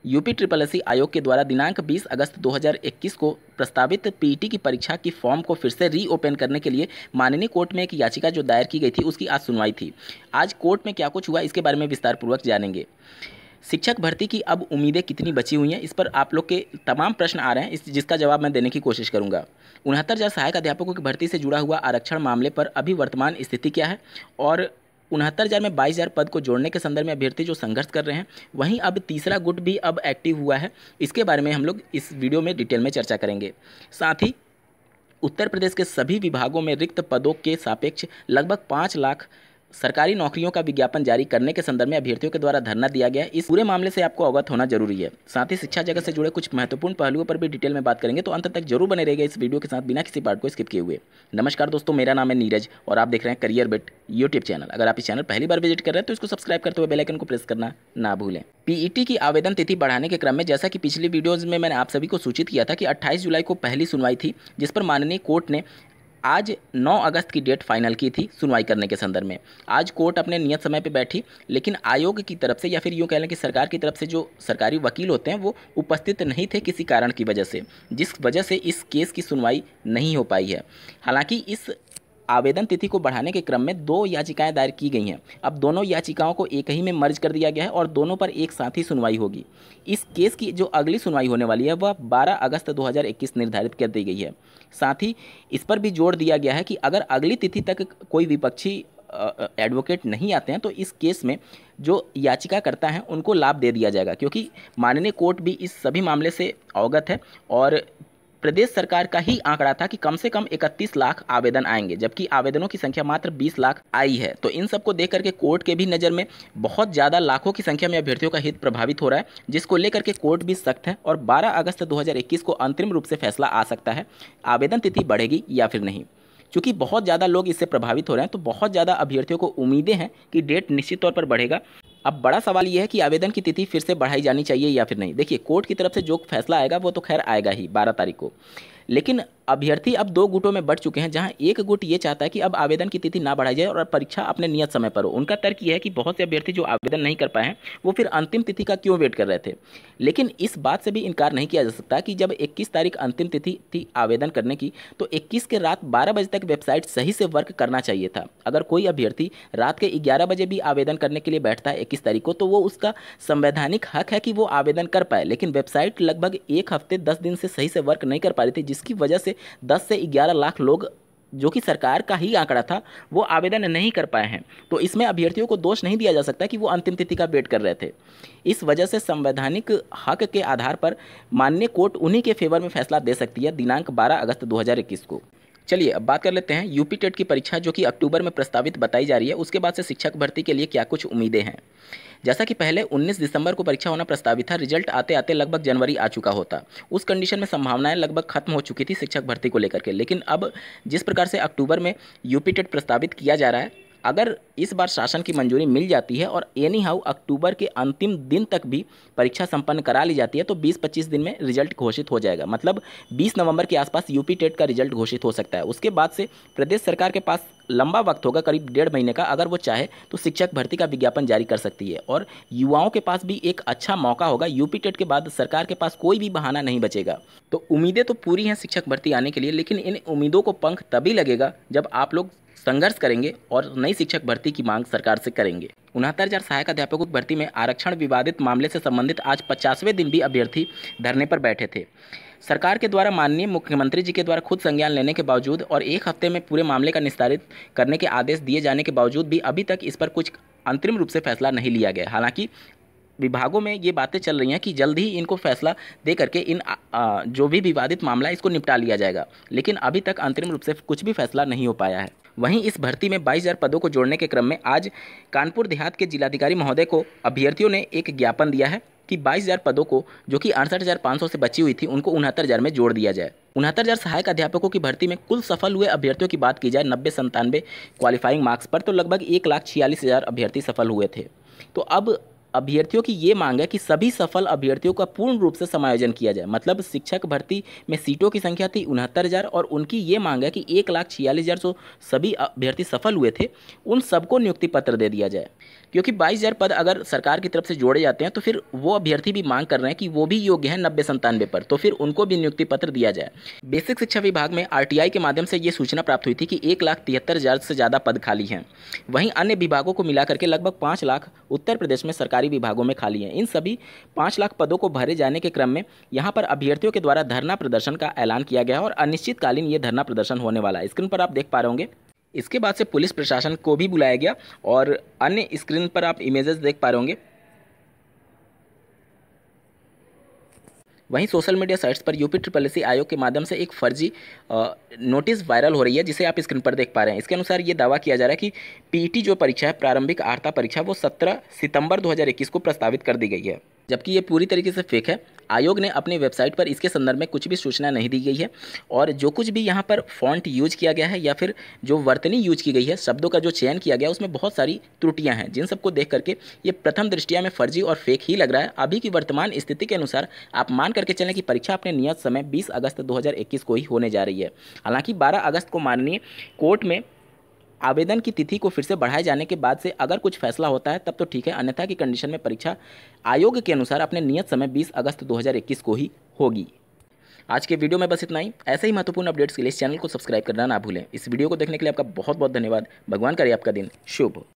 UP triple SC आयोग के द्वारा दिनांक 20 अगस्त 2021 को प्रस्तावित पीईटी की परीक्षा की फॉर्म को फिर से रीओपन करने के लिए माननीय कोर्ट में एक याचिका जो दायर की गई थी उसकी आज सुनवाई थी। आज कोर्ट में क्या कुछ हुआ इसके बारे में विस्तार पूर्वक जानेंगे। शिक्षक भर्ती की अब उम्मीदें कितनी बची हुई हैं, इस पर आप लोग के तमाम प्रश्न आ रहे हैं, जिसका जवाब मैं देने की कोशिश करूंगा। 69,000 सहायक अध्यापकों की भर्ती से जुड़ा हुआ आरक्षण मामले पर अभी वर्तमान स्थिति क्या है और 69,000 में 22,000 पद को जोड़ने के संदर्भ में अभ्यर्थी जो संघर्ष कर रहे हैं, वहीं अब तीसरा गुट भी अब एक्टिव हुआ है। इसके बारे में हम लोग इस वीडियो में डिटेल में चर्चा करेंगे। साथ ही उत्तर प्रदेश के सभी विभागों में रिक्त पदों के सापेक्ष लगभग 5 लाख सरकारी नौकरियों का विज्ञापन जारी करने के संदर्भ में अभ्यर्थियों के द्वारा धरना दिया गया है। इस पूरे मामले से आपको अवगत होना जरूरी है। साथ ही शिक्षा जगत से जुड़े कुछ महत्वपूर्ण पहलुओं पर भी डिटेल में बात करेंगे, तो अंत तक जरूर बने रहेगा इस वीडियो के साथ बिना किसी पार्ट को स्किप किए हुए। नमस्कार दोस्तों, मेरा नाम है नीरज और आप देख रहे हैं करियर बिट यूट्यूब चैनल। अगर आप इस चैनल पहली बार विजिट कर रहे हैं तो इसको सब्सक्राइब करते हुए बेल आइकन को प्रेस करना ना भूलें। पीईटी की आवेदन तिथि बढ़ाने के क्रम में जैसा कि पिछली वीडियोज में मैंने आप सभी को सूचित किया था कि 28 जुलाई को पहली सुनवाई थी, जिस पर माननीय कोर्ट ने आज 9 अगस्त की डेट फाइनल की थी सुनवाई करने के संदर्भ में। आज कोर्ट अपने नियत समय पे बैठी, लेकिन आयोग की तरफ से या फिर यूँ कह लें कि सरकार की तरफ से जो सरकारी वकील होते हैं वो उपस्थित नहीं थे किसी कारण की वजह से, जिस वजह से इस केस की सुनवाई नहीं हो पाई है। हालांकि इस आवेदन तिथि को बढ़ाने के क्रम में 2 याचिकाएं दायर की गई हैं। अब दोनों याचिकाओं को एक ही में मर्ज कर दिया गया है और दोनों पर एक साथ ही सुनवाई होगी। इस केस की जो अगली सुनवाई होने वाली है वह 12 अगस्त 2021 निर्धारित कर दी गई है। साथ ही इस पर भी जोर दिया गया है कि अगर अगली तिथि तक कोई विपक्षी एडवोकेट नहीं आते हैं तो इस केस में जो याचिका करता है उनको लाभ दे दिया जाएगा, क्योंकि माननीय कोर्ट भी इस सभी मामले से अवगत है और प्रदेश सरकार का ही आंकड़ा था कि कम से कम 31 लाख आवेदन आएंगे, जबकि आवेदनों की संख्या मात्र 20 लाख आई है। तो इन सबको देख करके कोर्ट के भी नज़र में बहुत ज़्यादा लाखों की संख्या में अभ्यर्थियों का हित प्रभावित हो रहा है, जिसको लेकर के कोर्ट भी सख्त है और 12 अगस्त 2021 को अंतरिम रूप से फैसला आ सकता है आवेदन तिथि बढ़ेगी या फिर नहीं। चूँकि बहुत ज़्यादा लोग इससे प्रभावित हो रहे हैं तो बहुत ज़्यादा अभ्यर्थियों को उम्मीदें हैं कि डेट निश्चित तौर पर बढ़ेगा। अब बड़ा सवाल यह है कि आवेदन की तिथि फिर से बढ़ाई जानी चाहिए या फिर नहीं। देखिए, कोर्ट की तरफ से जो फैसला आएगा वो तो खैर आएगा ही 12 तारीख को, लेकिन अभ्यर्थी अब 2 गुटों में बढ़ चुके हैं, जहां एक गुट ये चाहता है कि अब आवेदन की तिथि ना बढ़ाई जाए और परीक्षा अपने नियत समय पर हो। उनका तर्क यह है कि बहुत से अभ्यर्थी जो आवेदन नहीं कर पाए हैं वो फिर अंतिम तिथि का क्यों वेट कर रहे थे। लेकिन इस बात से भी इनकार नहीं किया जा सकता कि जब 21 तारीख अंतिम तिथि थी आवेदन करने की, तो 21 के रात 12 बजे तक वेबसाइट सही से वर्क करना चाहिए था। अगर कोई अभ्यर्थी रात के 11 बजे भी आवेदन करने के लिए बैठता है 21 तारीख को, तो वो उसका संवैधानिक हक है कि वो आवेदन कर पाए, लेकिन वेबसाइट लगभग 1 हफ्ते 10 दिन से सही से वर्क नहीं कर पा रही थी, जिसकी वजह से 10 से 11 लाख लोग, जो कि सरकार का ही आंकड़ा था, वो आवेदन नहीं कर पाए हैं। तो इसमें अभ्यर्थियों को दोष नहीं दिया जा सकता कि वो अंतिम तिथि का वेट कर रहे थे। इस वजह से संवैधानिक हक के आधार पर माननीय कोर्ट उन्हीं के फेवर में फैसला दे सकती है दिनांक 12 अगस्त 2021 को। चलिए अब बात कर लेते हैं यूपी टेट की परीक्षा जो कि अक्टूबर में प्रस्तावित बताई जा रही है, उसके बाद से शिक्षक भर्ती के लिए क्या कुछ उम्मीदें हैं। जैसा कि पहले 19 दिसंबर को परीक्षा होना प्रस्तावित था, रिजल्ट आते आते लगभग जनवरी आ चुका होता। उस कंडीशन में संभावनाएं लगभग खत्म हो चुकी थी शिक्षक भर्ती को लेकर के, लेकिन अब जिस प्रकार से अक्टूबर में यूपी टेट प्रस्तावित किया जा रहा है, अगर इस बार शासन की मंजूरी मिल जाती है और एनी हाउ अक्टूबर के अंतिम दिन तक भी परीक्षा संपन्न करा ली जाती है तो 20-25 दिन में रिजल्ट घोषित हो जाएगा। मतलब 20 नवंबर के आसपास यूपी टेट का रिजल्ट घोषित हो सकता है। उसके बाद से प्रदेश सरकार के पास लंबा वक्त होगा, करीब 1.5 महीने का। अगर वो चाहे तो शिक्षक भर्ती का विज्ञापन जारी कर सकती है और युवाओं के पास भी एक अच्छा मौका होगा। यूपी टेट के बाद सरकार के पास कोई भी बहाना नहीं बचेगा। तो उम्मीदें तो पूरी हैं शिक्षक भर्ती आने के लिए, लेकिन इन उम्मीदों को पंख तभी लगेगा जब आप लोग संघर्ष करेंगे और नई शिक्षक भर्ती की मांग सरकार से करेंगे। 69,000 सहायक अध्यापकों की भर्ती में आरक्षण विवादित मामले से संबंधित आज 50वें दिन भी अभ्यर्थी धरने पर बैठे थे। सरकार के द्वारा माननीय मुख्यमंत्री जी के द्वारा खुद संज्ञान लेने के बावजूद और 1 हफ्ते में पूरे मामले का निस्तारित करने के आदेश दिए जाने के बावजूद भी अभी तक इस पर कुछ अंतरिम रूप से फैसला नहीं लिया गया। हालांकि विभागों में ये बातें चल रही हैं कि जल्द ही इनको फैसला दे करके इन जो भी विवादित मामला है इसको निपटा लिया जाएगा, लेकिन अभी तक अंतरिम रूप से कुछ भी फैसला नहीं हो पाया है। वहीं इस भर्ती में 22,000 पदों को जोड़ने के क्रम में आज कानपुर देहात के जिलाधिकारी महोदय को अभ्यर्थियों ने एक ज्ञापन दिया है कि 22,000 पदों को, जो कि 68,500 से बची हुई थी, उनको 69,000 में जोड़ दिया जाए। 69,000 सहायक अध्यापकों की भर्ती में कुल सफल हुए अभ्यर्थियों की बात की जाए 90-97 क्वालिफाइंग मार्क्स पर, तो लगभग 1,46,000 अभ्यर्थी सफल हुए थे। तो अब अभ्यर्थियों की ये मांग है कि सभी सफल अभ्यर्थियों का पूर्ण रूप से समायोजन किया जाए। मतलब शिक्षक भर्ती में सीटों की संख्या थी 69,000 और उनकी ये मांग है कि 1,46,000 जो सभी अभ्यर्थी सफल हुए थे उन सबको नियुक्ति पत्र दे दिया जाए। क्योंकि 22,000 पद अगर सरकार की तरफ से जोड़े जाते हैं तो फिर वो अभ्यर्थी भी मांग कर रहे हैं कि वो भी योग्य हैं 90-97 पर, तो फिर उनको भी नियुक्ति पत्र दिया जाए। बेसिक शिक्षा विभाग में आरटीआई के माध्यम से ये सूचना प्राप्त हुई थी कि 1,73,000 से ज़्यादा पद खाली हैं। वहीं अन्य विभागों को मिलाकर के लगभग 5 लाख उत्तर प्रदेश में सरकारी विभागों में खाली हैं। इन सभी 5 लाख पदों को भरे जाने के क्रम में यहाँ पर अभ्यर्थियों के द्वारा धरना प्रदर्शन का ऐलान किया गया है और अनिश्चितकालीन ये धरना प्रदर्शन होने वाला है। स्क्रीन पर आप देख पा रहे होंगे। इसके बाद से पुलिस प्रशासन को भी बुलाया गया और अन्य स्क्रीन पर आप इमेजेस देख पा रहे होंगे। वहीं सोशल मीडिया साइट्स पर यूपी आयोग के माध्यम से एक फर्जी नोटिस वायरल हो रही है, जिसे आप स्क्रीन पर देख पा रहे हैं। इसके अनुसार ये दावा किया जा रहा है कि पीटी जो परीक्षा है, प्रारंभिक अर्हता परीक्षा, वो 17 सितंबर 2021 को प्रस्तावित कर दी गई है, जबकि ये पूरी तरीके से फेक है। आयोग ने अपनी वेबसाइट पर इसके संदर्भ में कुछ भी सूचना नहीं दी गई है और जो कुछ भी यहाँ पर फॉन्ट यूज किया गया है या फिर जो वर्तनी यूज की गई है, शब्दों का जो चयन किया गया है, उसमें बहुत सारी त्रुटियां हैं, जिन सबको देख करके ये प्रथम दृष्टया में फर्जी और फेक ही लग रहा है। अभी की वर्तमान स्थिति के अनुसार आप मान करके चलें कि परीक्षा अपने नियत समय 20 अगस्त 2021 को ही होने जा रही है। हालांकि 12 अगस्त को माननीय कोर्ट में आवेदन की तिथि को फिर से बढ़ाए जाने के बाद से अगर कुछ फैसला होता है तब तो ठीक है, अन्यथा की कंडीशन में परीक्षा आयोग के अनुसार अपने नियत समय 20 अगस्त 2021 को ही होगी। आज के वीडियो में बस इतना ही। ऐसे ही महत्वपूर्ण अपडेट्स के लिए इस चैनल को सब्सक्राइब करना ना भूलें। इस वीडियो को देखने के लिए आपका बहुत बहुत धन्यवाद। भगवान करे आपका दिन शुभ हो।